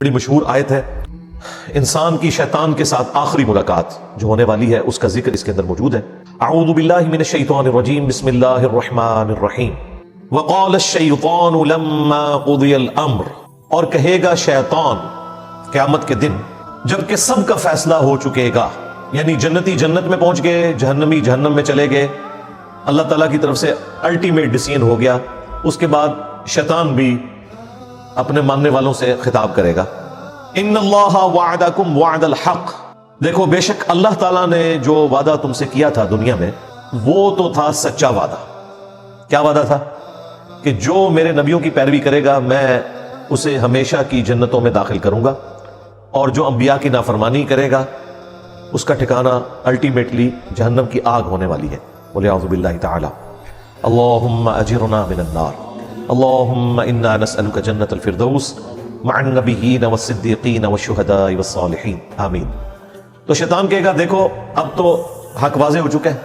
بڑی مشہور آیت ہے، انسان کی شیطان کے ساتھ آخری ملاقات جو ہونے والی ہے اس کا ذکر اس کے اندر موجود ہے۔ اعوذ باللہ من الشیطان الرجیم، بسم اللہ الرحمن الرحیم۔ وقال الشیطان لما قضی الامر، اور کہے گا شیطان قیامت کے دن جبکہ سب کا فیصلہ ہو چکے گا، یعنی جنتی جنت میں پہنچ گئے، جہنمی جہنم میں چلے گئے، اللہ تعالیٰ کی طرف سے الٹیمیٹ ڈیسیژن ہو گیا، اس کے بعد شیطان بھی اپنے ماننے والوں سے خطاب کرے گا، ان اللہ وعدکم وعد الحق، دیکھو بے شک اللہ تعالیٰ نے جو وعدہ تم سے کیا تھا دنیا میں وہ تو تھا سچا وعدہ۔ کیا وعدہ تھا؟ کہ جو میرے نبیوں کی پیروی کرے گا میں اسے ہمیشہ کی جنتوں میں داخل کروں گا، اور جو انبیاء کی نافرمانی کرے گا اس کا ٹھکانہ الٹیمیٹلی جہنم کی آگ ہونے والی ہے۔ بولے اعوذ باللہ تعالی۔ اللہم اجرنا من النار، اللہم انا نسألک جنت الفردوس مع النبیین والصدیقین والشہداء والصالحین، آمین۔ تو شیطان کہے گا دیکھو اب تو حق واضح ہو چکا ہے،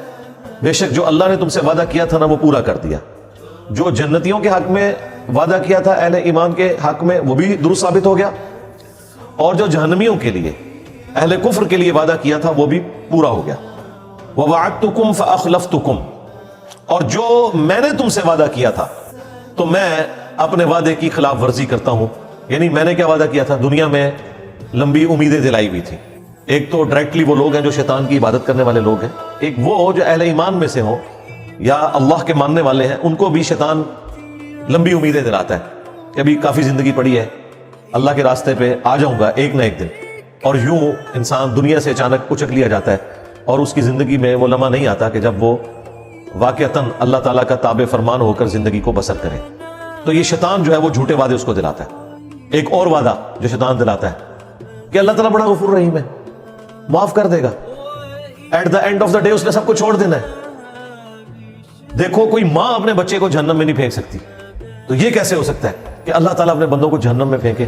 بے شک جو اللہ نے تم سے وعدہ کیا تھا نا وہ پورا کر دیا، جو جنتیوں کے حق میں وعدہ کیا تھا اہل ایمان کے حق میں وہ بھی درست ثابت ہو گیا، اور جو جہنمیوں کے لیے اہل کفر کے لیے وعدہ کیا تھا وہ بھی پورا ہو گیا۔ وَوَعَدْتُكُمْ فَأَخْلَفْتُكُمْ، اور جو میں نے تم سے وعدہ کیا تھا تو میں اپنے وعدے کی خلاف ورزی کرتا ہوں۔ یعنی میں نے کیا وعدہ کیا تھا دنیا میں؟ لمبی امیدیں دلائی ہوئی تھی۔ ایک تو ڈائریکٹلی وہ لوگ ہیں جو شیطان کی عبادت کرنے والے لوگ ہیں، ایک وہ جو اہل ایمان میں سے ہوں یا اللہ کے ماننے والے ہیں، ان کو بھی شیطان لمبی امیدیں دلاتا ہے کہ ابھی کافی زندگی پڑی ہے، اللہ کے راستے پہ آ جاؤں گا ایک نہ ایک دن، اور یوں انسان دنیا سے اچانک اچک لیا جاتا ہے، اور اس کی زندگی میں وہ لمحہ نہیں آتا کہ جب وہ واقعتاً اللہ تعالیٰ کا تابع فرمان ہو کر زندگی کو بسر کرے۔ تو یہ شیطان جو ہے وہ جھوٹے وعدے اس کو دلاتا ہے۔ ایک اور وعدہ جو شیطان دلاتا ہے کہ اللہ تعالیٰ بڑا غفور رحیم ہے، معاف کر دے گا، at the end of the day اس نے سب کو چھوڑ دینا ہے۔ دیکھو کوئی ماں اپنے بچے کو جہنم میں نہیں پھینک سکتی، تو یہ کیسے ہو سکتا ہے کہ اللہ تعالیٰ اپنے بندوں کو جہنم میں پھینکے؟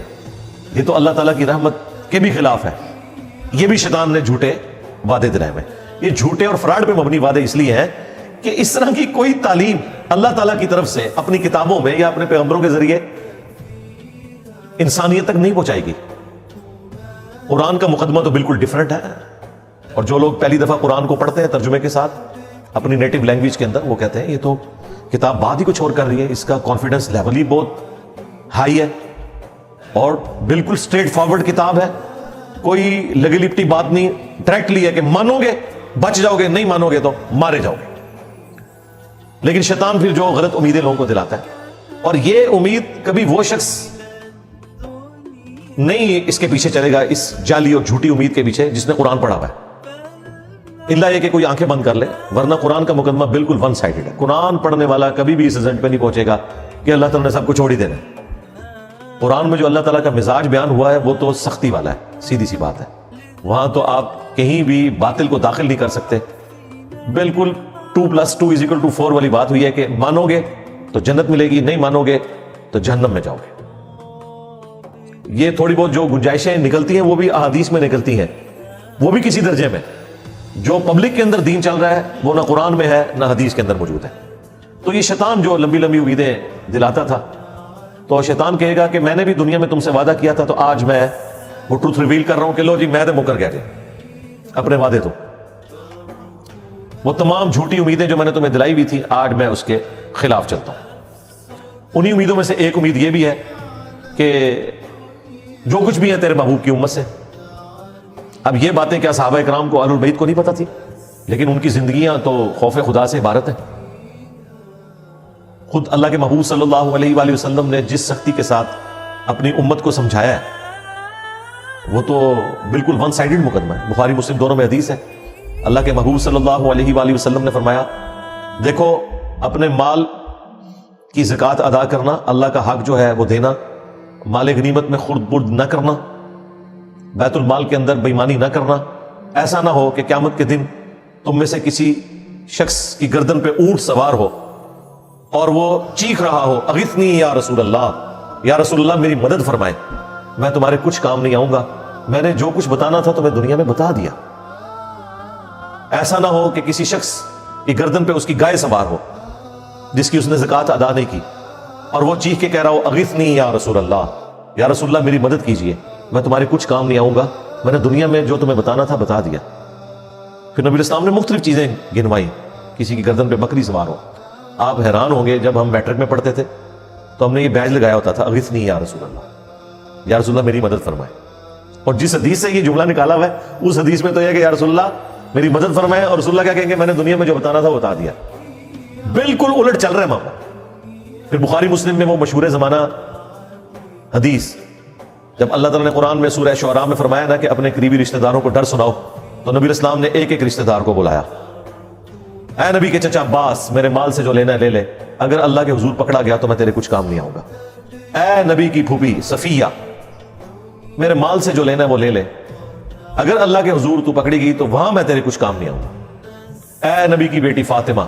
یہ تو اللہ تعالیٰ کی رحمت کے بھی خلاف ہے۔ یہ بھی شیطان نے جھوٹے وعدے دلائے ہوئے۔ یہ جھوٹے اور فراڈ پہ مبنی وعدے اس لیے ہیں کہ اس طرح کی کوئی تعلیم اللہ تعالیٰ کی طرف سے اپنی کتابوں میں یا اپنے پیغمبروں کے ذریعے انسانیت تک نہیں پہنچائے گی۔ قرآن کا مقدمہ تو بالکل ڈیفرنٹ ہے، اور جو لوگ پہلی دفعہ قرآن کو پڑھتے ہیں ترجمے کے ساتھ اپنی نیٹو لینگویج کے اندر، وہ کہتے ہیں یہ تو کتاب بات ہی کچھ اور کر رہی ہے، اس کا کانفیڈنس لیول ہی بہت ہائی ہے، اور بالکل اسٹریٹ فارورڈ کتاب ہے، کوئی لگی لپٹی بات نہیں، ڈائریکٹلی ہے کہ مانو گے بچ جاؤ گے، نہیں مانو گے تو مارے جاؤ گے۔ لیکن شیطان پھر جو غلط امیدیں لوگوں کو دلاتا ہے، اور یہ امید کبھی وہ شخص نہیں اس کے پیچھے چلے گا، اس جعلی اور جھوٹی امید کے پیچھے، جس نے قرآن پڑھا ہوا ہے، الا یہ کہ کوئی آنکھیں بند کر لے، ورنہ قرآن کا مقدمہ بالکل ون سائیڈڈ ہے۔ قرآن پڑھنے والا کبھی بھی اس رزلٹ پہ نہیں پہنچے گا کہ اللہ تعالیٰ نے سب کو چھوڑ ہی دینا ہے۔ قرآن میں جو اللہ تعالیٰ کا مزاج بیان ہوا ہے وہ تو سختی والا ہے، سیدھی سی بات ہے، وہاں تو آپ کہیں بھی باطل کو داخل نہیں کر سکتے۔ بالکل 2+2=4 والی بات ہوئی ہے کہ مانو گے تو جنت ملے گی، نہیں مانو گے تو جہنم میں جاؤ گے۔ یہ تھوڑی بہت جو گنجائشیں نکلتی ہیں وہ بھی احادیث میں نکلتی ہیں، وہ بھی کسی درجے میں۔ جو پبلک کے اندر دین چل رہا ہے وہ نہ قرآن میں ہے نہ حدیث کے اندر موجود ہے۔ تو یہ شیطان جو لمبی لمبی امیدیں دلاتا تھا، تو شیطان کہے گا کہ میں نے بھی دنیا میں تم سے وعدہ کیا تھا، تو آج میں وہ ٹروتھ ریویل کر رہا ہوں کہ لو جی میں تو مکر گیا جی اپنے وعدے، تو وہ تمام جھوٹی امیدیں جو میں نے تمہیں دلائی ہوئی تھی آج میں اس کے خلاف چلتا ہوں۔ انہی امیدوں میں سے ایک امید یہ بھی ہے کہ جو کچھ بھی ہے تیرے محبوب کی امت سے۔ اب یہ باتیں کیا صحابہ کرام کو، اہل البیت کو نہیں پتہ تھی؟ لیکن ان کی زندگیاں تو خوف خدا سے عبارت ہیں۔ خود اللہ کے محبوب صلی اللہ علیہ وآلہ وسلم نے جس سختی کے ساتھ اپنی امت کو سمجھایا ہے وہ تو بالکل ون سائیڈڈ مقدمہ ہے۔ بخاری مسلم دونوں میں حدیث ہے، اللہ کے محبوب صلی اللہ علیہ وآلہ وسلم نے فرمایا دیکھو اپنے مال کی زکوٰۃ ادا کرنا، اللہ کا حق جو ہے وہ دینا، مال غنیمت میں خرد برد نہ کرنا، بیت المال کے اندر بےایمانی نہ کرنا، ایسا نہ ہو کہ قیامت کے دن تم میں سے کسی شخص کی گردن پہ اونٹ سوار ہو اور وہ چیخ رہا ہو اغثنی یا رسول اللہ، یا رسول اللہ میری مدد فرمائے، میں تمہارے کچھ کام نہیں آؤں گا، میں نے جو کچھ بتانا تھا تمہیں دنیا میں بتا دیا۔ ایسا نہ ہو کہ کسی شخص کی گردن پہ اس کی گائے سوار ہو جس کی اس نے زکوٰۃ ادا نہیں کی، اور وہ چیخ کے کہہ رہا ہو اغثنی یا رسول اللہ، یا رسول اللہ میری مدد کیجئے، میں تمہارے کچھ کام نہیں آؤں گا، میں نے دنیا میں جو تمہیں بتانا تھا بتا دیا۔ پھر نبی اسلام نے مختلف چیزیں گنوائی، کسی کی گردن پہ بکری سوار ہو۔ آپ حیران ہوں گے، جب ہم میٹرک میں پڑھتے تھے تو ہم نے یہ بیج لگایا ہوتا تھا، اغثنی یا رسول اللہ، یا رسول اللہ میری مدد فرمائے۔ اور جس حدیث سے یہ جملہ نکالا ہوا ہے اس حدیث میں تو یہ ہے کہ یا رسول اللہ میری مدد فرمائے، اور رسول اللہ کیا کہیں گے؟ میں نے دنیا میں جو بتانا تھا وہ بتا دیا۔ بالکل الٹ چل رہا ہے معاملہ۔ پھر بخاری مسلم میں وہ مشہور زمانہ حدیث، جب اللہ تعالیٰ نے قرآن میں سورہ شعراء میں فرمایا نا کہ اپنے قریبی رشتہ داروں کو ڈر سناؤ، تو نبی اسلام نے ایک ایک رشتہ دار کو بلایا، اے نبی کے چچا عباس، میرے مال سے جو لینا ہے لے لے، اگر اللہ کے حضور پکڑا گیا تو میں تیرے کچھ کام نہیں آؤں گا۔ اے نبی کی پھوپھی صفیہ، میرے مال سے جو لینا ہے وہ لے لے، اگر اللہ کے حضور تو پکڑی گئی تو وہاں میں تیرے کچھ کام نہیں آؤں گا۔ اے نبی کی بیٹی فاطمہ،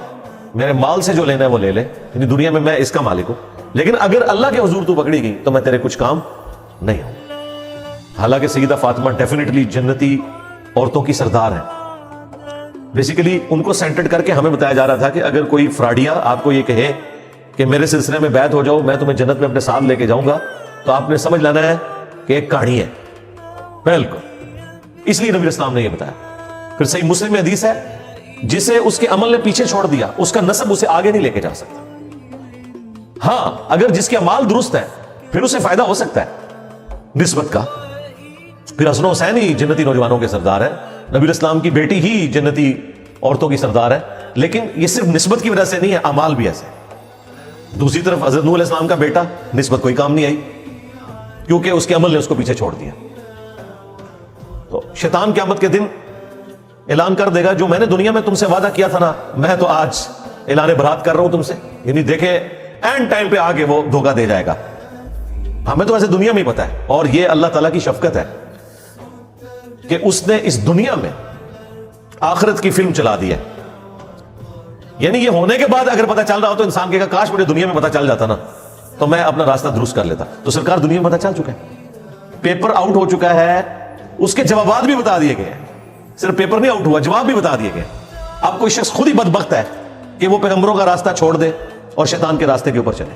میرے مال سے جو لینا ہے وہ لے لے، یعنی دنیا میں اس کا مالک ہوں، لیکن اگر اللہ کے حضور تو پکڑی گئی تو میں تیرے کچھ کام نہیں آؤں گا۔ حالانکہ سیدہ فاطمہ ڈیفینیٹلی جنتی عورتوں کی سردار ہیں۔ بیسیکلی ان کو سینٹرڈ کر کے ہمیں بتایا جا رہا تھا کہ اگر کوئی فراڈیا آپ کو یہ کہے کہ میرے سلسلے میں بیعت ہو جاؤ، میں تمہیں جنت میں اپنے ساتھ لے کے جاؤں گا، تو آپ نے سمجھ لینا ہے کہ ایک کہانی ہے۔ بالکل، اس لیے نبی اسلام نے یہ بتایا۔ پھر صحیح مسلم میں حدیث ہے، جسے اس کے عمل نے پیچھے چھوڑ دیا اس کا نسب اسے آگے نہیں لے کے جا سکتا۔ ہاں، اگر جس کے اعمال درست ہے پھر اسے فائدہ ہو سکتا ہے نسبت کا۔ پھر حسن و حسین ہی جنتی نوجوانوں کے سردار ہے، نبی اسلام کی بیٹی ہی جنتی عورتوں کی سردار ہے، لیکن یہ صرف نسبت کی وجہ سے نہیں ہے، اعمال بھی ایسے۔ دوسری طرف حضرت نوح علیہ السلام کا بیٹا، نسبت کوئی کام نہیں آئی کیونکہ اس کے عمل نے اس کو پیچھے چھوڑ دیا۔ تو شیطان قیامت کے دن اعلان کر دے گا، جو میں نے دنیا میں تم سے وعدہ کیا تھا نا، میں تو آج اعلان برات کر رہا ہوں تم سے، یعنی دیکھیں اینڈ ٹائم پہ آگے وہ دھوکہ دے جائے گا۔ ہمیں تو ویسے دنیا میں ہی پتا ہے، اور یہ اللہ تعالیٰ کی شفقت ہے کہ اس نے اس دنیا میں آخرت کی فلم چلا دی ہے۔ یعنی یہ ہونے کے بعد اگر پتہ چل رہا ہو تو انسان کہے گا کاش مجھے دنیا میں پتہ چل جاتا نا، تو میں اپنا راستہ درست کر لیتا۔ تو سرکار دنیا میں پتہ چل چکا ہے، پیپر آؤٹ ہو چکا ہے، اس کے جوابات بھی بتا دیے گئے ہیں، صرف پیپر نہیں آؤٹ ہوا، جواب بھی بتا دیے گئے۔ اب کوئی شخص خود ہی بدبخت ہے کہ وہ پیغمبروں کا راستہ چھوڑ دے اور شیطان کے راستے کے اوپر چلے۔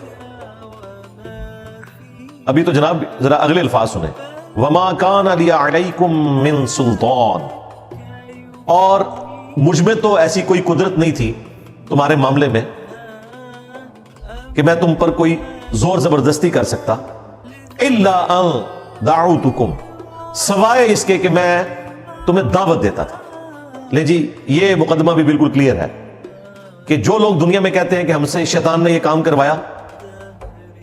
ابھی تو جناب ذرا اگلے الفاظ سنیں، وما کان لی علیکم من سلطان، اور مجھ میں تو ایسی کوئی قدرت نہیں تھی تمہارے معاملے میں کہ میں تم پر کوئی زور زبردستی کر سکتا، الا ان دعوتکم، سوائے اس کے کہ میں تمہیں دعوت دیتا تھا۔ لے جی، یہ مقدمہ بھی بالکل کلیئر ہے کہ جو لوگ دنیا میں کہتے ہیں کہ ہم سے شیطان نے یہ کام کروایا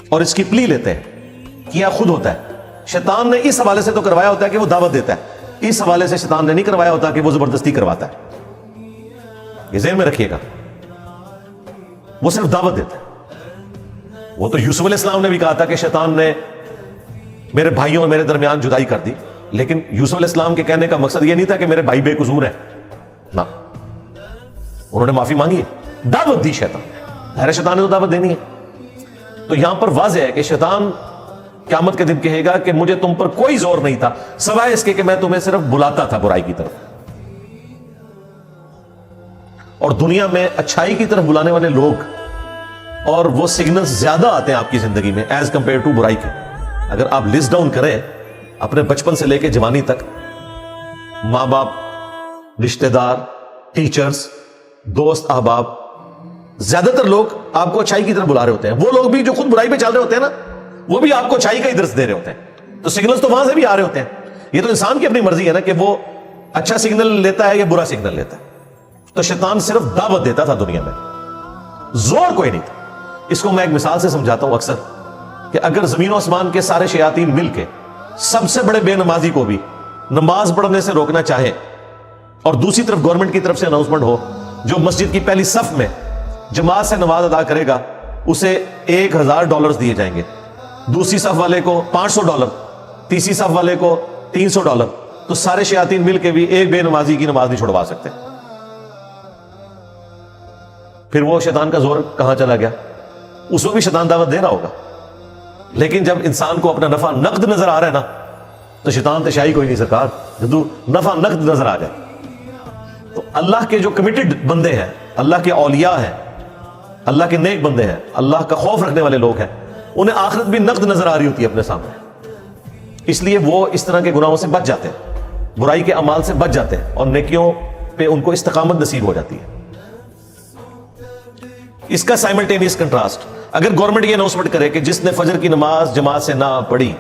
اور اس کی پلی لیتے ہیں، کیا خود ہوتا ہے، شیطان نے اس حوالے سے تو کروایا ہوتا ہے کہ وہ دعوت دیتا ہے، اس حوالے سے شیطان نے نہیں کروایا ہوتا کہ وہ زبردستی کرواتا ہے۔ یہ ذہن میں رکھیے گا، وہ صرف دعوت دیتا ہے۔ وہ تو یوسف علیہ السلام نے بھی کہا تھا کہ شیطان نے میرے بھائیوں اور میرے درمیان جدائی کر دی، لیکن یوسف علیہ السلام کے کہنے کا مقصد یہ نہیں تھا کہ میرے بھائی بے قصور ہیں، نہ، انہوں نے معافی مانگی ہے، دعوت دی شیطان نے، ہر شیطان نے تو دعوت دینی ہے۔ تو یہاں پر واضح ہے کہ شیطان قیامت کے دن کہے گا کہ مجھے تم پر کوئی زور نہیں تھا سوائے اس کے کہ میں تمہیں صرف بلاتا تھا برائی کی طرف، اور دنیا میں اچھائی کی طرف بلانے والے لوگ اور وہ سگنلز زیادہ آتے ہیں آپ کی زندگی میں ایز کمپیئر ٹو برائی کے۔ اگر آپ لسٹ ڈاؤن کریں اپنے بچپن سے لے کے جوانی تک، ماں باپ، رشتہ دار، ٹیچرز، دوست، احباب، زیادہ تر لوگ آپ کو اچھائی کی طرف بلا رہے ہوتے ہیں۔ وہ لوگ بھی جو خود برائی پہ چل رہے ہوتے ہیں نا، وہ بھی آپ کو اچھائی کا ہی درس دے رہے ہوتے ہیں۔ تو سگنلز تو وہاں سے بھی آ رہے ہوتے ہیں۔ یہ تو انسان کی اپنی مرضی ہے نا کہ وہ اچھا سگنل لیتا ہے یا برا سگنل لیتا ہے۔ تو شیطان صرف دعوت دیتا تھا دنیا میں، زور کوئی نہیں تھا۔ اس کو میں ایک مثال سے سمجھاتا ہوں اکثر، کہ اگر زمین و آسمان کے سارے شیاطین مل کے سب سے بڑے بے نمازی کو بھی نماز پڑھنے سے روکنا چاہے، اور دوسری طرف گورنمنٹ کی طرف سے اناؤنسمنٹ ہو جو مسجد کی پہلی صف میں جماعت سے نماز ادا کرے گا اسے $1000 دیے جائیں گے، دوسری صف والے کو $500، تیسری صف والے کو $300، تو سارے شیاطین مل کے بھی ایک بے نمازی کی نماز نہیں چھڑوا سکتے۔ پھر وہ شیطان کا زور کہاں چلا گیا؟ اس کو بھی شیطان دعوت دے رہا ہوگا، لیکن جب انسان کو اپنا نفع نقد نظر آ رہا ہے نا، تو شیطان تشائی کوئی نہیں سرکار، جب نفع نقد نظر آ جائے۔ تو اللہ کے جو کمیٹڈ بندے ہیں، اللہ کے اولیاء ہیں، اللہ کے نیک بندے ہیں، اللہ کا خوف رکھنے والے لوگ ہیں، انہیں آخرت بھی نقد نظر آ رہی ہوتی ہے اپنے سامنے۔ اس لیے وہ اس طرح کے گناہوں سے بچ جاتے ہیں، برائی کے اعمال سے بچ جاتے ہیں، اور نیکیوں پہ ان کو استقامت نصیب ہو جاتی ہے۔ اس کا سائملٹینیس کنٹراسٹ، اگر گورنمنٹ یہ اناؤنسمنٹ کرے کہ جس نے فجر کی نماز جماعت سے نہ پڑھی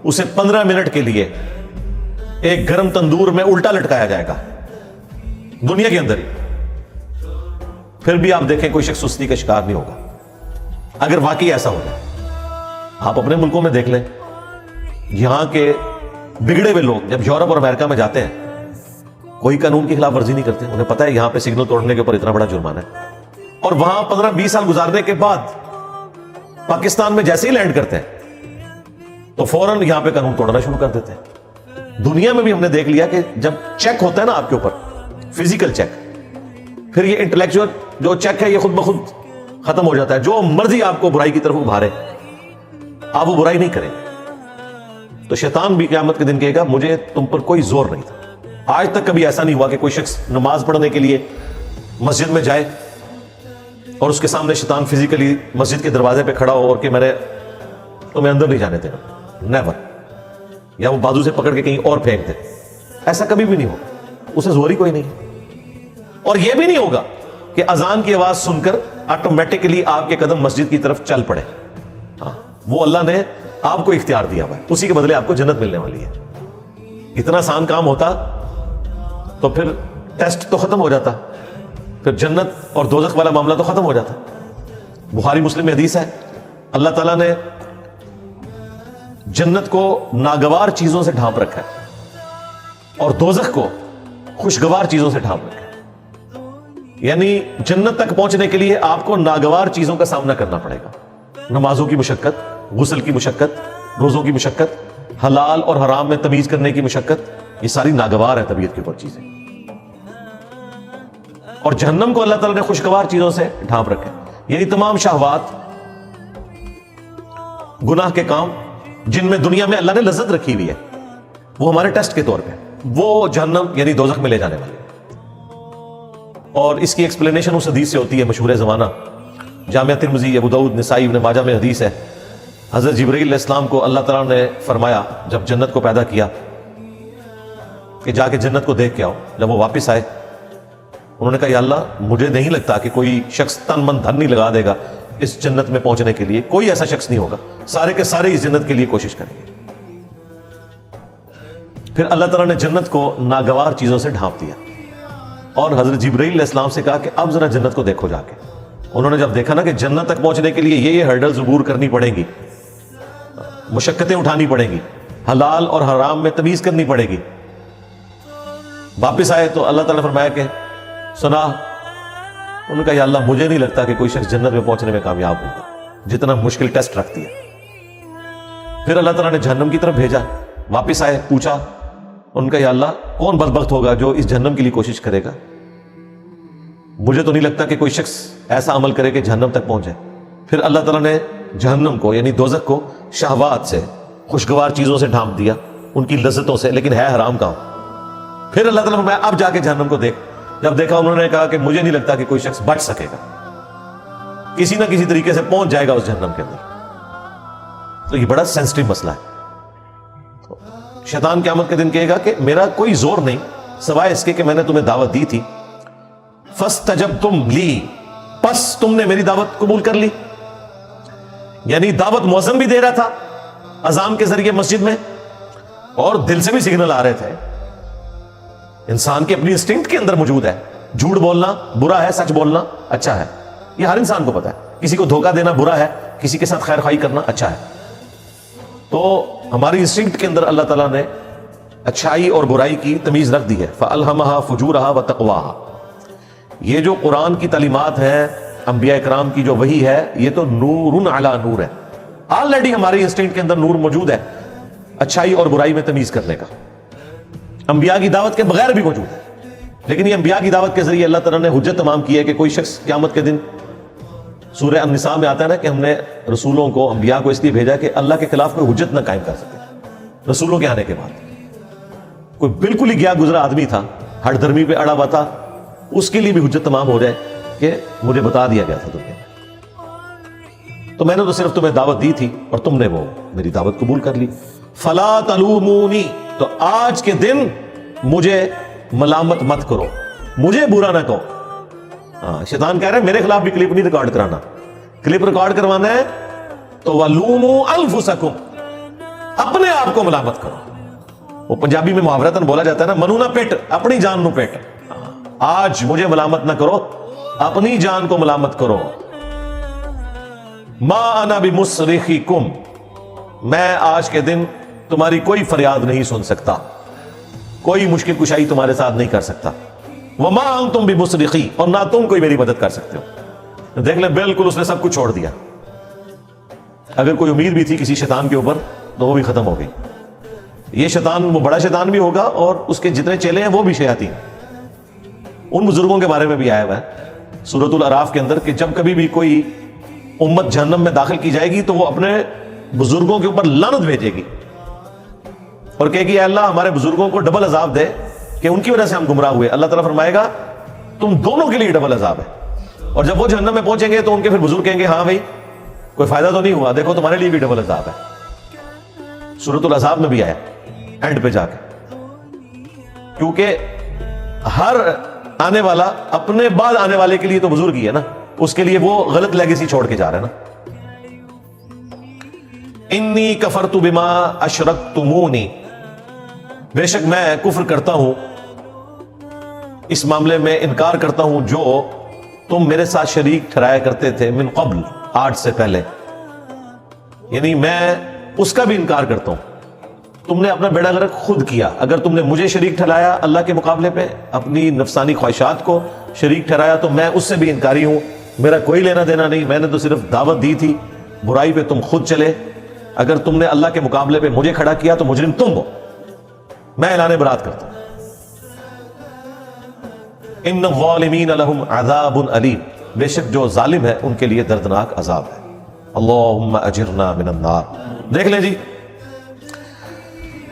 اسے 15 منٹ کے لیے ایک گرم تندور میں الٹا لٹکایا جائے گا دنیا کے اندر ہی، پھر بھی آپ دیکھیں کوئی شخص سستی کا شکار نہیں ہوگا۔ اگر واقعی ایسا ہو جائے، آپ اپنے ملکوں میں دیکھ لیں، یہاں کے بگڑے ہوئے لوگ جب یورپ اور امریکہ میں جاتے ہیں کوئی قانون کی خلاف ورزی نہیں کرتے، انہیں پتا ہے یہاں پہ سگنل توڑنے کے اوپر اتنا بڑا جرمانہ ہے، اور وہاں 15-20 سال گزارنے کے بعد پاکستان میں جیسے ہی لینڈ کرتے ہیں تو فوراً یہاں پہ قانون توڑنا شروع کر دیتے ہیں۔ دنیا میں بھی ہم نے دیکھ لیا کہ جب چیک ہوتا ہے نا آپ کے اوپر، فزیکل چیک، پھر یہ انٹلیکچوئل جو چیک ہے یہ خود بخود ختم ہو جاتا ہے۔ جو مرضی آپ کو برائی کی طرف ابھارے، آپ وہ برائی نہیں کریں۔ تو شیطان بھی قیامت کے دن کہے گا مجھے تم پر کوئی زور نہیں تھا۔ آج تک کبھی ایسا نہیں ہوا کہ کوئی شخص نماز پڑھنے کے لیے مسجد میں جائے اور اس کے سامنے شیطان فزیکلی مسجد کے دروازے پہ کھڑا ہو اور کہ تمہیں اندر نہیں جانے دینا، نیور، یا وہ بازو سے پکڑ کے کہیں اور پھینک دے۔ ایسا کبھی بھی نہیں ہوگا، اسے زور ہی کوئی نہیں۔ اور یہ بھی نہیں ہوگا کہ اذان کی آواز سن کر آٹومیٹکلی آپ کے قدم مسجد کی طرف چل پڑے۔ ہاں، وہ اللہ نے آپ کو اختیار دیا ہوا ہے، اسی کے بدلے آپ کو جنت ملنے والی ہے۔ اتنا آسان کام ہوتا تو پھر ٹیسٹ تو ختم ہو جاتا، پھر جنت اور دوزخ والا معاملہ تو ختم ہو جاتا۔ بخاری مسلم میں حدیث ہے، اللہ تعالیٰ نے جنت کو ناگوار چیزوں سے ڈھانپ رکھا ہے اور دوزخ کو خوشگوار چیزوں سے ڈھانپ رکھا ہے۔ یعنی جنت تک پہنچنے کے لیے آپ کو ناگوار چیزوں کا سامنا کرنا پڑے گا، نمازوں کی مشقت، غسل کی مشقت، روزوں کی مشقت، حلال اور حرام میں تمیز کرنے کی مشقت، یہ ساری ناگوار ہے طبیعت کے اوپر چیزیں۔ اور جہنم کو اللہ تعالیٰ نے خوشگوار چیزوں سے ڈھانپ رکھا ہے، یعنی تمام شہوات، گناہ کے کام جن میں دنیا میں اللہ نے لذت رکھی ہوئی ہے، وہ ہمارے ٹیسٹ کے طور پہ وہ جہنم یعنی دوزخ میں لے جانے والے۔ اور اس کی ایکسپلینیشن اس حدیث سے ہوتی ہے مشہور زمانہ، جامعہ ترمذی، ابو داؤد، نسائی، ابن ماجہ میں حدیث ہے۔ حضرت جبرائیل علیہ السلام کو اللہ تعالیٰ نے فرمایا جب جنت کو پیدا کیا کہ جا کے جنت کو دیکھ کے آؤ۔ جب وہ واپس آئے انہوں نے کہا یا اللہ مجھے نہیں لگتا کہ کوئی شخص تن من دھن نہیں لگا دے گا اس جنت میں پہنچنے کے لیے، کوئی ایسا شخص نہیں ہوگا، سارے کے سارے اس جنت کے لیے کوشش کریں گے۔ پھر اللہ تعالیٰ نے جنت کو ناگوار چیزوں سے ڈھانپ دیا اور حضرت جبرائیل علیہ السلام سے کہا کہ اب ذرا جنت کو دیکھو جا کے۔ انہوں نے جب دیکھا نا کہ جنت تک پہنچنے کے لیے یہ ہرڈلز عبور کرنی پڑیں گی، مشقتیں اٹھانی پڑیں گی، حلال اور حرام میں تمیز کرنی پڑے گی، واپس آئے تو اللہ تعالیٰ نے فرمایا کہ سنا، انہوں نے کہا یا اللہ مجھے نہیں لگتا کہ کوئی شخص جنت میں پہنچنے میں کامیاب ہوگا، جتنا مشکل ٹیسٹ رکھتی ہے۔ پھر اللہ تعالیٰ نے جہنم کی طرف بھیجا، واپس آئے، پوچھا، ان کا یا اللہ کون بدبخت ہوگا جو اس جہنم کے لیے کوشش کرے گا، مجھے تو نہیں لگتا کہ کوئی شخص ایسا عمل کرے کہ جہنم تک پہنچے۔ پھر اللہ تعالیٰ نے جہنم کو یعنی دوزخ کو شہوات سے، خوشگوار چیزوں سے ڈھانپ دیا، ان کی لذتوں سے، لیکن ہے حرام کام۔ پھر اللہ تعالیٰ نے فرمایا اب جا کے جہنم کو دیکھ۔ جب دیکھا انہوں نے کہا کہ مجھے نہیں لگتا کہ کوئی شخص بچ سکے گا، کسی نہ کسی طریقے سے پہنچ جائے گا اس جہنم کے اندر۔ تو یہ بڑا سینسٹیو مسئلہ ہے۔ تو شیطان قیامت کے دن کہے گا کہ میرا کوئی زور نہیں سوائے اس کے کہ میں نے تمہیں دعوت دی تھی، فاستجبتم لی، پس تم نے میری دعوت قبول کر لی۔ یعنی دعوت مؤذن بھی دے رہا تھا اذان کے ذریعے مسجد میں، اور دل سے بھی سگنل آ رہے تھے۔ انسان کی اپنی انسٹنکٹ کے اندر موجود ہے، جھوٹ بولنا برا ہے، سچ بولنا اچھا ہے، یہ ہر انسان کو پتا ہے۔ کسی کو دھوکہ دینا برا ہے، کسی کے ساتھ خیر خواہی کرنا اچھا ہے۔ تو ہماری انسٹنکٹ کے اندر اللہ تعالیٰ نے اچھائی اور برائی کی تمیز رکھ دی ہے۔ فَأَلْهَمَهَا فُجُورَهَا وَتَقْوَاهَا۔ یہ جو قرآن کی تعلیمات ہیں، انبیاء کرام کی جو وحی ہے، یہ تو نور علی نور ہے۔ آلریڈی ہماری انسٹنکٹ کے اندر نور موجود ہے اچھائی اور برائی میں تمیز کرنے کا، انبیاء کی دعوت کے بغیر بھی موجود ہے۔ لیکن یہ انبیاء کی دعوت کے ذریعے اللہ تعالیٰ نے حجت تمام کی ہے کہ کوئی شخص قیامت کے دن، سورہ النساء میں آتا ہے نا کہ ہم نے رسولوں کو، انبیاء کو اس لیے بھیجا کہ اللہ کے خلاف کوئی حجت نہ قائم کر سکے۔ رسولوں کے آنے کے بعد کوئی بالکل ہی گیا گزرا آدمی تھا، ہٹ دھرمی پہ اڑا ہوا تھا، اس کے لیے بھی حجت تمام ہو جائے کہ مجھے بتا دیا گیا تھا دنیا میں، تو میں نے تو صرف تمہیں دعوت دی تھی اور تم نے وہ میری دعوت قبول کر لی۔ فلا تلومونی، تو آج کے دن مجھے ملامت مت کرو، مجھے برا نہ کہو. شیطان کہہ رہا ہے میرے خلاف بھی کلپ نہیں ریکارڈ کرانا. کلپ ریکارڈ کروانا ہے تو وَلُومُوا أَنفُسَكُمْ، اپنے آپ کو ملامت کرو. وہ پنجابی میں محاورتاً بولا جاتا ہے نا، منو نہ پیٹ، اپنی جان نو پیٹ. آج مجھے ملامت نہ کرو، اپنی جان کو ملامت کرو. ما انا بمصرخکم، میں آج کے دن تمہاری کوئی فریاد نہیں سن سکتا، کوئی مشکل کشائی تمہارے ساتھ نہیں کر سکتا. وما انتم بمصرخی، اور نہ تم کوئی میری مدد کر سکتے ہو. دیکھ لیں بالکل اس نے سب کچھ چھوڑ دیا. اگر کوئی امید بھی تھی کسی شیطان کے اوپر تو وہ بھی ختم ہو گئی. یہ شیطان وہ بڑا شیطان بھی ہوگا اور اس کے جتنے چیلے ہیں وہ بھی شیاطین. ان بزرگوں کے بارے میں بھی آیا ہوا ہے سورۃ الاعراف کے اندر کہ جب کبھی بھی کوئی امت جہنم میں داخل کی جائے گی تو وہ اپنے بزرگوں کے اوپر لعنت بھیجے گی اور کہے گی اے اللہ ہمارے بزرگوں کو ڈبل عذاب دے کہ ان کی وجہ سے ہم گمراہ ہوئے. اللہ تعالیٰ فرمائے گا تم دونوں کے لیے ڈبل عذاب ہے. اور جب وہ جہنم میں پہنچیں گے تو ان کے پھر بزرگ کہیں گے ہاں بھائی کوئی فائدہ تو نہیں ہوا، دیکھو تمہارے لیے بھی ڈبل عذاب ہے. سورۃ الاحزاب میں بھی آیا اینڈ پہ جا کے، کیونکہ ہر آنے والا اپنے بعد آنے والے کے لیے تو بزرگ ہی ہے نا، اس کے لیے وہ غلط لیگیسی چھوڑ کے جا رہا ہے نا. انی کفرت بما اشرکتمونی، بے شک میں کفر کرتا ہوں، اس معاملے میں انکار کرتا ہوں جو تم میرے ساتھ شریک ٹھہرایا کرتے تھے من قبل، آج سے پہلے. یعنی میں اس کا بھی انکار کرتا ہوں. تم نے اپنا بیڑا غرق خود کیا. اگر تم نے مجھے شریک ٹھہرایا اللہ کے مقابلے پہ، اپنی نفسانی خواہشات کو شریک ٹھہرایا، تو میں اس سے بھی انکاری ہوں. میرا کوئی لینا دینا نہیں، میں نے تو صرف دعوت دی تھی، برائی پہ تم خود چلے. اگر تم نے اللہ کے مقابلے پہ مجھے کھڑا کیا تو مجرم تم ہو. میں اعلان برات کرتا ہوں. ان الظالمین لہم عذاب علیم، بے شک جو ظالم ہے ان کے لیے دردناک عذاب ہے. اللہم اجرنا من النار. دیکھ لیں جی،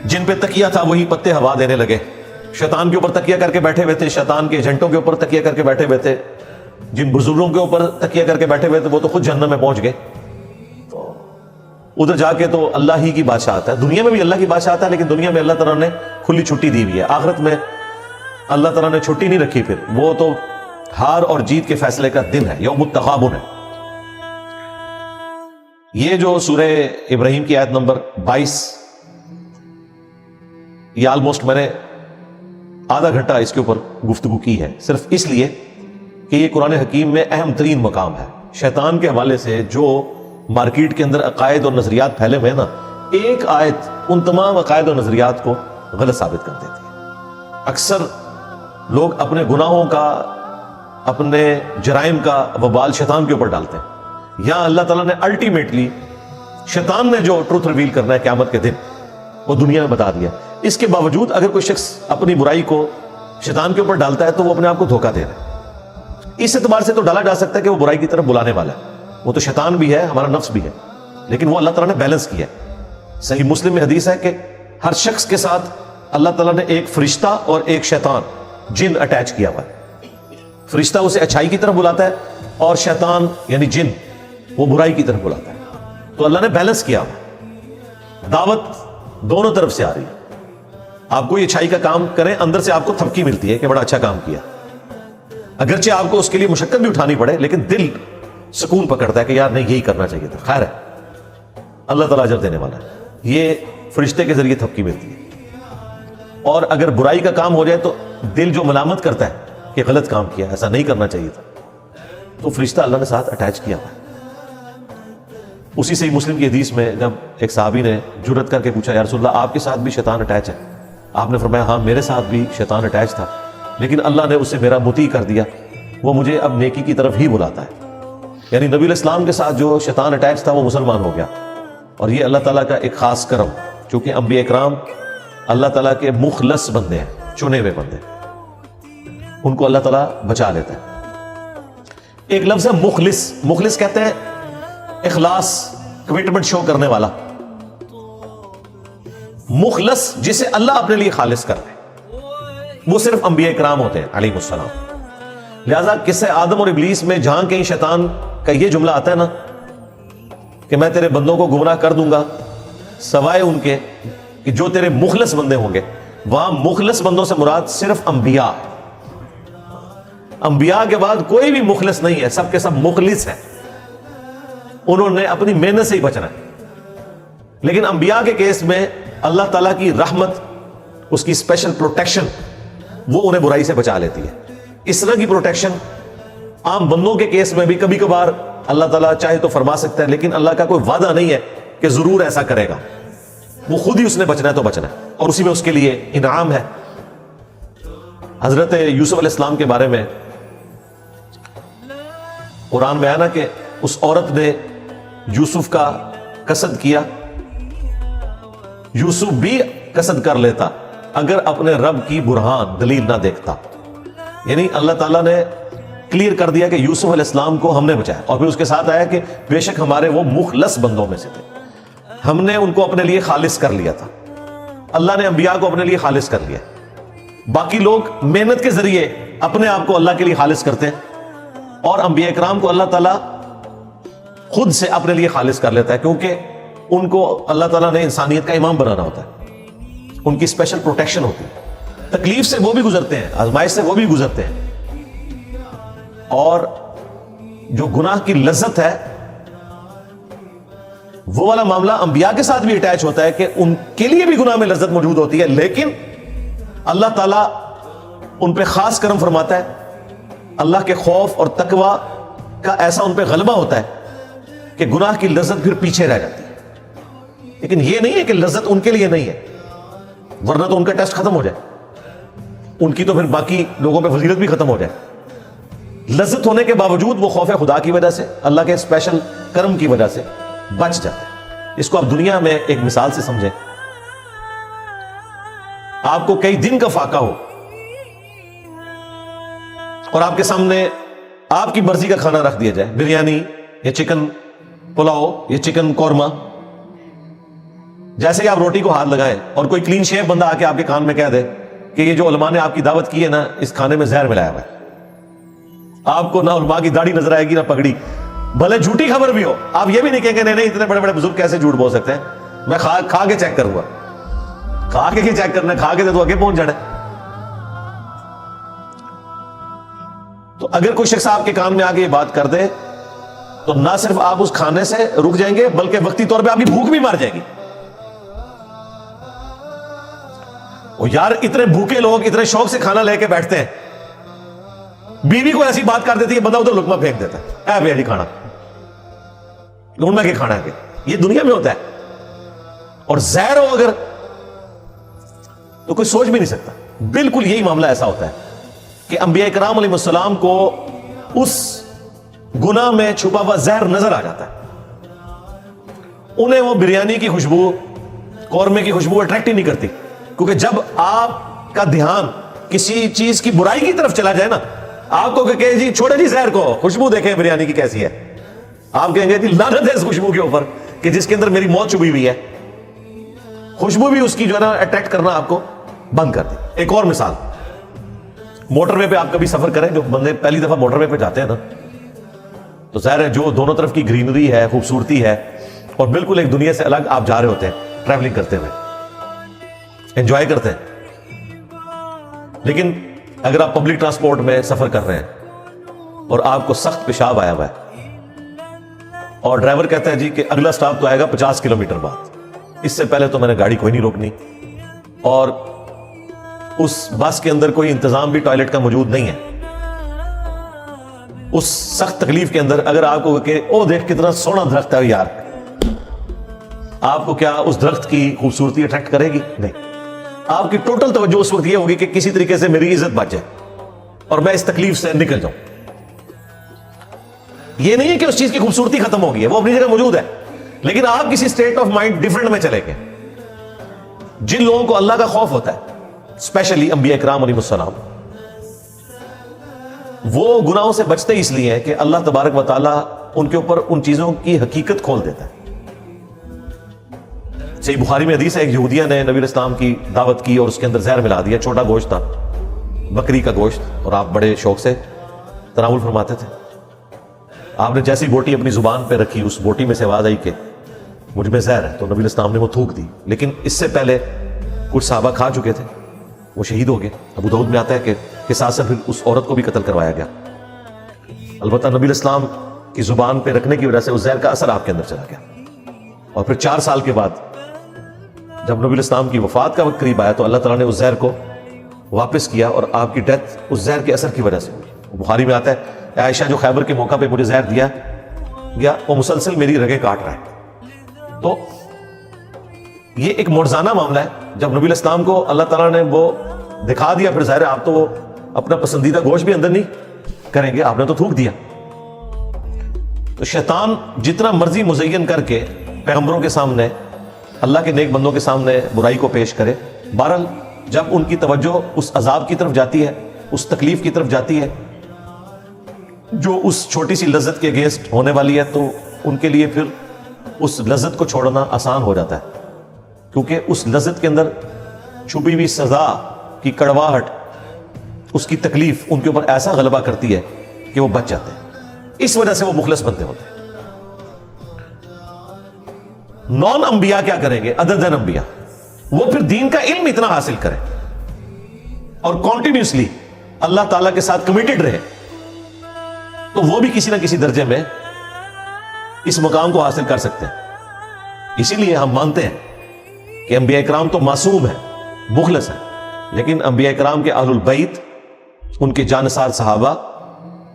جن پہ تکیہ تھا وہی پتے ہوا دینے لگے. شیطان کے اوپر تکیہ کر کے بیٹھے ہوئے تھے، شیطان کے ایجنٹوں کے اوپر تکیہ کر کے بیٹھے ہوئے تھے، جن بزرگوں کے اوپر تکیہ کر کے بیٹھے ہوئے تھے وہ تو خود جہنم میں پہنچ گئے. تو ادھر جا کے تو اللہ ہی کی بادشاہ آتا ہے. دنیا میں بھی اللہ کی بادشاہ آتا ہے، لیکن دنیا میں اللہ تعالیٰ نے کھلی چھٹی دی ہوئی ہے. آخرت میں اللہ تعالیٰ نے چھٹی نہیں رکھی، پھر وہ تو ہار اور جیت کے فیصلے کا دن ہے، یوم التغابن ہے. یہ جو سورہ ابراہیم کی آیت نمبر 22، یہ آلموسٹ میں نے آدھا گھنٹہ اس کے اوپر گفتگو کی ہے، صرف اس لیے کہ یہ قرآن حکیم میں اہم ترین مقام ہے. شیطان کے حوالے سے جو مارکیٹ کے اندر عقائد اور نظریات پھیلے ہوئے ہیں نا، ایک آیت ان تمام عقائد اور نظریات کو غلط ثابت کر دیتی ہے. اکثر لوگ اپنے گناہوں کا، اپنے جرائم کا وبال شیطان کے اوپر ڈالتے ہیں. یہاں اللہ تعالیٰ نے الٹیمیٹلی شیطان نے جو ٹروتھ ریویل کرنا ہے قیامت کے دن وہ دنیا میں بتا دیا. اس کے باوجود اگر کوئی شخص اپنی برائی کو شیطان کے اوپر ڈالتا ہے تو وہ اپنے آپ کو دھوکہ دے رہا ہے. اس اعتبار سے تو ڈالا جا سکتا ہے کہ وہ برائی کی طرف بلانے والا ہے، وہ تو شیطان بھی ہے، ہمارا نفس بھی ہے، لیکن وہ اللہ تعالیٰ نے بیلنس کیا ہے. صحیح مسلم میں حدیث ہے کہ ہر شخص کے ساتھ اللہ تعالیٰ نے ایک فرشتہ اور ایک شیطان، جن اٹیچ کیا ہوا ہے. فرشتہ اسے اچھائی کی طرف بلاتا ہے اور شیطان یعنی جن وہ برائی کی طرف بلاتا ہے. تو اللہ نے بیلنس کیا ہوا. دعوت دونوں طرف سے آ رہی ہے. آپ کوئی اچھائی کا کام کریں، اندر سے آپ کو تھپکی ملتی ہے کہ بڑا اچھا کام کیا، اگرچہ آپ کو اس کے لیے مشقت بھی اٹھانی پڑے، لیکن دل سکون پکڑتا ہے کہ یار نہیں یہی کرنا چاہیے تھا. خیر ہے، اللہ تعالیٰ اجر دینے والا ہے. یہ فرشتے کے ذریعے تھپکی ملتی ہے. اور اگر برائی کا کام ہو جائے تو دل جو ملامت کرتا ہے کہ غلط کام کیا، ایسا نہیں کرنا چاہیے تھا، تو فرشتہ اللہ نے ساتھ اٹیچ کیا ہوا ہے. اسی سے ہی مسلم کی حدیث میں جب ایک صحابی نے جرأت کر کے پوچھا یا رسول اللہ آپ کے ساتھ بھی شیطان اٹیچ ہے؟ آپ نے فرمایا ہاں میرے ساتھ بھی شیطان اٹیچ تھا، لیکن اللہ نے اسے میرا مطیع کر دیا، وہ مجھے اب نیکی کی طرف ہی بلاتا ہے. یعنی نبی علیہ السلام کے ساتھ جو شیطان اٹیچ تھا وہ مسلمان ہو گیا. اور یہ اللہ تعالیٰ کا ایک خاص کرم، چونکہ انبیاء اکرام اللہ تعالیٰ کے مخلص بندے ہیں، چنے ہوئے بندے، ان کو اللہ تعالیٰ بچا لیتا ہے. ایک لفظ ہے مخلص. مخلص کہتے ہیں اخلاص، کمٹمنٹ شو کرنے والا. مخلص جسے اللہ اپنے لیے خالص کر دے، وہ صرف انبیاء کرام ہوتے ہیں علیہ السلام. لہذا قصہ آدم اور ابلیس میں جہاں کہیں شیطان کا یہ جملہ آتا ہے نا کہ میں تیرے بندوں کو گمراہ کر دوں گا سوائے ان کے کہ جو تیرے مخلص بندے ہوں گے. وہاں مخلص بندوں سے مراد صرف انبیاء. انبیاء کے بعد کوئی بھی مخلص نہیں ہے, سب کے سب مخلص ہیں. انہوں نے اپنی محنت سے ہی بچنا ہے. لیکن انبیاء کے کیس میں اللہ تعالیٰ کی رحمت, اس کی اسپیشل پروٹیکشن, وہ انہیں برائی سے بچا لیتی ہے. اس طرح کی پروٹیکشن عام بندوں کے کیس میں بھی کبھی کبھار اللہ تعالیٰ چاہے تو فرما سکتا ہے, لیکن اللہ کا کوئی وعدہ نہیں ہے کہ ضرور ایسا کرے گا. وہ خود ہی اس نے بچنا ہے تو بچنا ہے, اور اسی میں اس کے لیے انعام ہے. حضرت یوسف علیہ السلام کے بارے میں قرآن میں آیا نا کہ اس عورت نے یوسف کا قصد کیا. یوسف بھی قصد کر لیتا اگر اپنے رب کی برہان دلیل نہ دیکھتا. یعنی اللہ تعالیٰ نے کلیئر کر دیا کہ یوسف علیہ السلام کو ہم نے بچایا, اور پھر اس کے ساتھ آیا کہ بے شک ہمارے وہ مخلص بندوں میں سے تھے, ہم نے ان کو اپنے لیے خالص کر لیا تھا. اللہ نے انبیاء کو اپنے لیے خالص کر لیا. باقی لوگ محنت کے ذریعے اپنے آپ کو اللہ کے لیے خالص کرتے ہیں, اور انبیاء اکرام کو اللہ تعالیٰ خود سے اپنے لیے خالص کر لیتا ہے, کیونکہ ان کو اللہ تعالیٰ نے انسانیت کا امام بنانا ہوتا ہے. ان کی اسپیشل پروٹیکشن ہوتی ہے. تکلیف سے وہ بھی گزرتے ہیں, آزمائش سے وہ بھی گزرتے ہیں, اور جو گناہ کی لذت ہے وہ والا معاملہ انبیاء کے ساتھ بھی اٹیچ ہوتا ہے کہ ان کے لیے بھی گناہ میں لذت موجود ہوتی ہے, لیکن اللہ تعالیٰ ان پہ خاص کرم فرماتا ہے. اللہ کے خوف اور تقوی کا ایسا ان پہ غلبہ ہوتا ہے کہ گناہ کی لذت پھر پیچھے رہ جاتی ہے. لیکن یہ نہیں ہے کہ لذت ان کے لیے نہیں ہے, ورنہ تو ان کا ٹیسٹ ختم ہو جائے, ان کی تو پھر باقی لوگوں پہ فضیلت بھی ختم ہو جائے. لذت ہونے کے باوجود وہ خوف خدا کی وجہ سے, اللہ کے اسپیشل کرم کی وجہ سے بچ جاتے ہیں. اس کو آپ دنیا میں ایک مثال سے سمجھیں. آپ کو کئی دن کا فاقہ ہو اور آپ کے سامنے آپ کی مرضی کا کھانا رکھ دیا جائے, بریانی یا چکن پلاؤ یا چکن قورمہ. جیسے کہ آپ روٹی کو ہاتھ لگائیں اور کوئی کلین شیف بندہ آ کے آپ کے کان میں کہہ دے کہ یہ جو علماء نے آپ کی دعوت کی ہے نا, اس کھانے میں زہر ملایا ہوا ہے. آپ کو نہ علماء کی داڑھی نظر آئے گی نہ پگڑی, بھلے جھوٹی خبر بھی ہو. آپ یہ بھی نہیں کہیں گے نہیں اتنے بڑے بڑے بزرگ کیسے جھوٹ بول سکتے ہیں, میں کھا کے چیک کروں گا. کھا کے چیک کرنا, کھا کے تو آگے پہنچ جانا. تو اگر کوئی شخص آپ کے کان میں آگے یہ بات کر دے تو نہ صرف آپ اس کھانے سے رک جائیں گے, بلکہ وقتی طور پہ آپ کی بھوک بھی مار جائے گی. یار اتنے بھوکے لوگ اتنے شوق سے کھانا لے کے بیٹھتے ہیں, بیوی کو ایسی بات کر دیتی ہے بندہ ادھر لقمہ پھینک دیتا ہے, اے بھیا جی کھانا, ڈھونڈنا کہ کھانا ہے. یہ دنیا میں ہوتا ہے. اور زہر ہو اگر تو کوئی سوچ بھی نہیں سکتا. بالکل یہی معاملہ ایسا ہوتا ہے کہ انبیاء کرام علیہ السلام کو اس گناہ میں چھپا ہوا زہر نظر آ جاتا ہے. انہیں وہ بریانی کی خوشبو, قورمے کی خوشبو اٹریکٹ ہی نہیں کرتی, کیونکہ جب آپ کا دھیان کسی چیز کی برائی کی طرف چلا جائے نا, آپ کو کہ جی چھوڑے جی زہر کو, خوشبو دیکھیں بریانی کی کیسی ہے, آپ کہیں گے جی لعنت ہے اس خوشبو کے اوپر کہ جس کے اندر میری موت چھپی ہوئی ہے. خوشبو بھی اس کی جو ہے نا اٹریکٹ کرنا آپ کو بند کر دی. ایک اور مثال, موٹر وے پہ آپ کبھی سفر کریں, جو بندے پہلی دفعہ موٹر وے پہ جاتے ہیں نا, تو ظاہر ہے جو دونوں طرف کی گرینری ہے, خوبصورتی ہے, اور بالکل ایک دنیا سے الگ آپ جا رہے ہوتے ہیں ٹریولنگ کرتے ہوئے, انجوائے کرتے ہیں. لیکن اگر آپ پبلک ٹرانسپورٹ میں سفر کر رہے ہیں اور آپ کو سخت پیشاب آیا ہوا ہے اور ڈرائیور کہتا ہے جی کہ اگلا سٹاپ تو آئے گا 50 کلومیٹر بعد, اس سے پہلے تو میں نے گاڑی کوئی نہیں روکنی, اور اس بس کے اندر کوئی انتظام بھی ٹوائلٹ کا موجود نہیں ہے. اس سخت تکلیف کے اندر اگر آپ کو کہ او دیکھ کتنا سونا درخت ہے یار, آپ کو کیا اس درخت کی خوبصورتی اٹریکٹ کرے گی؟ نہیں. آپ کی ٹوٹل توجہ اس وقت یہ ہوگی کہ کسی طریقے سے میری عزت بچ جائے اور میں اس تکلیف سے نکل جاؤں. یہ نہیں ہے کہ اس چیز کی خوبصورتی ختم ہوگی ہے, وہ اپنی جگہ موجود ہے, لیکن آپ کسی اسٹیٹ آف مائنڈ ڈیفرنٹ میں چلے گئے. جن لوگوں کو اللہ کا خوف ہوتا ہے, اسپیشلی انبیاء کرام علیہ السلام, وہ گناہوں سے بچتے اس لیے ہیں کہ اللہ تبارک و تعالیٰ ان کے اوپر ان چیزوں کی حقیقت کھول دیتا ہے. صحیح بخاری میں حدیث ہے, ایک یہودیہ نے نبی علیہ السلام کی دعوت کی اور اس کے اندر زہر ملا دیا. چھوٹا گوشت تھا, بکری کا گوشت, اور آپ بڑے شوق سے تناول فرماتے تھے. آپ نے جیسی بوٹی اپنی زبان پہ رکھی, اس بوٹی میں سے آواز آئی کہ مجھ میں زہر ہے، تو نبی علیہ السلام نے وہ تھوک دی، لیکن اس سے پہلے کچھ صحابہ کھا چکے تھے، وہ شہید ہو گئے۔ ابو داؤد میں آتا ہے کہ قصاص سے پھر اس عورت کو بھی قتل کروایا گیا۔ البتہ نبی علیہ السلام کی زبان پہ رکھنے کی وجہ سے اس زہر کا اثر آپ کے اندر چلا گیا، اور پھر 4 سال کے بعد جب نبی علیہ السلام کی وفات کا وقت قریب آیا تو اللہ تعالیٰ نے اس زہر کو واپس کیا، اور آپ کی ڈیتھ اس زہر کے اثر کی وجہ سے ہوئی۔ بخاری میں آتا ہے اے عائشہ جو خیبر کے موقع پہ مجھے زہر دیا گیا وہ مسلسل میری رگیں کاٹ رہا ہے۔ تو یہ ایک معجزانہ معاملہ ہے، جب نبی علیہ السلام کو اللہ تعالیٰ نے وہ دکھا دیا، پھر ظاہر ہے آپ تو وہ اپنا پسندیدہ گوشت بھی اندر نہیں کریں گے، آپ نے تو تھوک دیا۔ تو شیطان جتنا مرضی مزین کر کے پیغمبروں کے سامنے، اللہ کے نیک بندوں کے سامنے برائی کو پیش کرے، بہرحال جب ان کی توجہ اس عذاب کی طرف جاتی ہے، اس تکلیف کی طرف جاتی ہے جو اس چھوٹی سی لذت کے اگینسٹ ہونے والی ہے، تو ان کے لیے پھر اس لذت کو چھوڑنا آسان ہو جاتا ہے، کیونکہ اس لذت کے اندر چھپی ہوئی سزا کی کڑواہٹ، اس کی تکلیف ان کے اوپر ایسا غلبہ کرتی ہے کہ وہ بچ جاتے ہیں۔ اس وجہ سے وہ مخلص بنتے ہوتے ہیں۔ نان انبیاء کیا کریں گے ادر دین انبیاء؟ وہ پھر دین کا علم اتنا حاصل کریں اور کنٹینیوسلی اللہ تعالیٰ کے ساتھ کمیٹڈ رہے، تو وہ بھی کسی نہ کسی درجے میں اس مقام کو حاصل کر سکتے ہیں۔ اسی لیے ہم مانتے ہیں کہ انبیاء کرام تو معصوم ہیں، مخلص ہیں، لیکن انبیاء کرام کے اہل البیت، ان کے جانثار صحابہ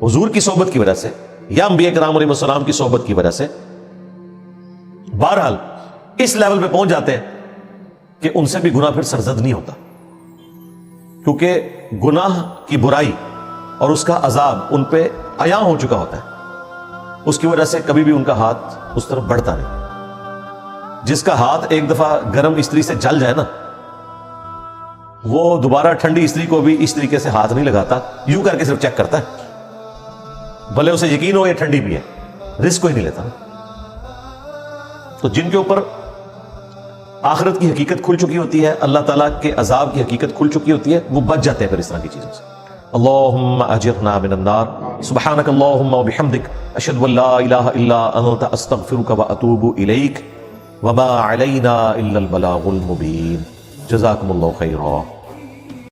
حضور کی صحبت کی وجہ سے یا انبیاء کرام علیہ السلام کی صحبت کی وجہ سے بہرحال اس لیول پہ پہنچ جاتے ہیں کہ ان سے بھی گناہ پھر سرزد نہیں ہوتا، کیونکہ گناہ کی برائی اور اس کا عذاب ان پہ عیاں ہو چکا ہوتا ہے، اس کی وجہ سے کبھی بھی ان کا ہاتھ اس طرف بڑھتا نہیں۔ جس کا ہاتھ ایک دفعہ گرم استری سے جل جائے نا، وہ دوبارہ ٹھنڈی استری کو بھی اس طریقے سے ہاتھ نہیں لگاتا، یوں کر کے صرف چیک کرتا ہے، بھلے اسے یقین ہو یہ ٹھنڈی بھی ہے، رسک کوئی نہیں لیتا۔ تو جن کے اوپر آخرت کی حقیقت کھل چکی ہوتی ہے، اللہ تعالیٰ کے عذاب کی حقیقت کھل چکی ہوتی ہے، وہ بچ جاتے ہیں پھر اس طرح کی چیزوں سے۔ اللہم اجرنا من النار، سبحانک اللہم وبحمدک، اشہد ان لا الہ الا انت، استغفرک واتوب الیک، وما علینا الا البلاغ المبین۔ جزاکم اللہ خیرا۔